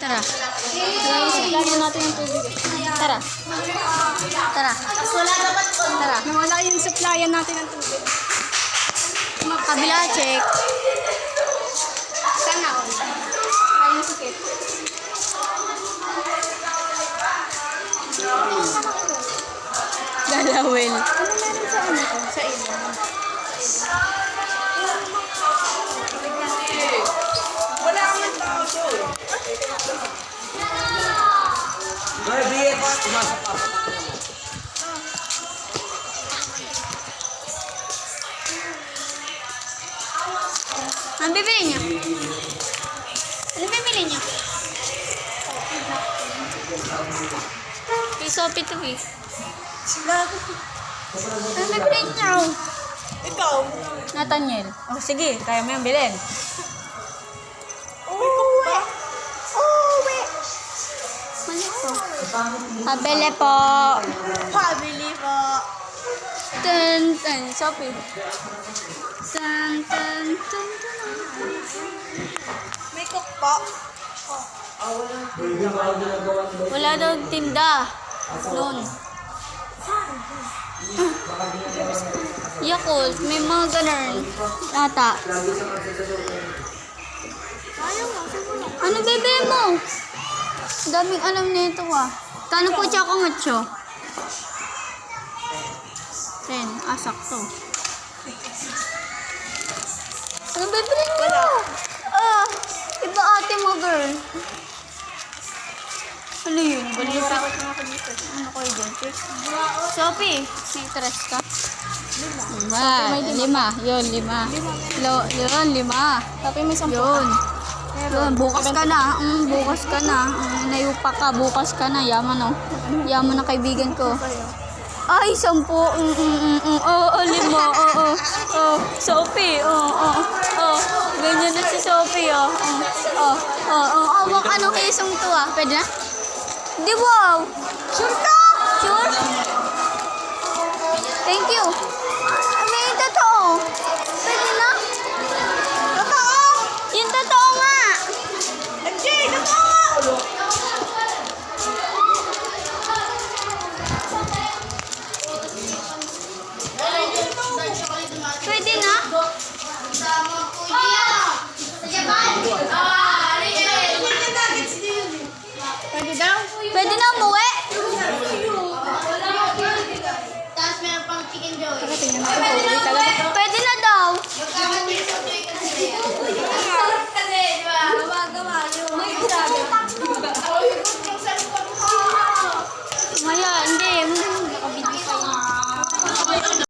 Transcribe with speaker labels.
Speaker 1: Tara. Supply natin yung tubig. Tara. Tara. Tara.
Speaker 2: Nawala yung supplyan natin ng tubig.
Speaker 1: Kabila, check.
Speaker 2: Sana all. Kaya sikit.
Speaker 1: Galawin.
Speaker 2: Ano meron sa ano ko? Sa ilong.
Speaker 3: Wala kang tao doon. Baby, pumasok ka.
Speaker 1: Ang bibili niyo? Ano bibili niyo? Kay Sophie to eh. Ano bibili niyo?
Speaker 2: Ikaw.
Speaker 1: Nathaniel. Oh, sige. Kaya mo yung bilhin.
Speaker 2: Uwi. Uwi.
Speaker 1: Ano po? Pabili po.
Speaker 2: Pabili po.
Speaker 1: Tan, tan. Sophie. Tan, tan, tan, tan.
Speaker 2: May cook po.
Speaker 1: Wala daw tinda. Noon. Yakult, may mga ganun. Ata. Ano bebe mo? Daming alam nito ah. Kano po tsaka macho? 10. Sakto. Ano bebe mo? Iba ate mo girl. Ano yun? Balita. Ano ko yun? Sophie, may interest ka? 5. 5. Yun, 5. Yun, 5.
Speaker 2: Tapi may 10.
Speaker 1: Yun. Yun, bukas ka na. Bukas ka na. Nayupa ka, bukas ka na. Yaman oh. Yaman na kaibigan ko. Ay, 10. Oo, 5. Oo. Sophie. Oo. Ganyan na si Sophie oh. Anong kisong to ah? Pwede na? Di wow. Sure ka? Sure? Thank you. May totoo. Pwede na? Totoo? Yung totoo nga.
Speaker 2: MJ, totoo!
Speaker 1: Pwede na?
Speaker 2: Pwede daw?
Speaker 1: Pwede na umuwi?
Speaker 4: Tapos meron pang chicken joy.
Speaker 2: Tingnan natin kung uwi talaga.
Speaker 1: Pwede na daw. Maya, hindi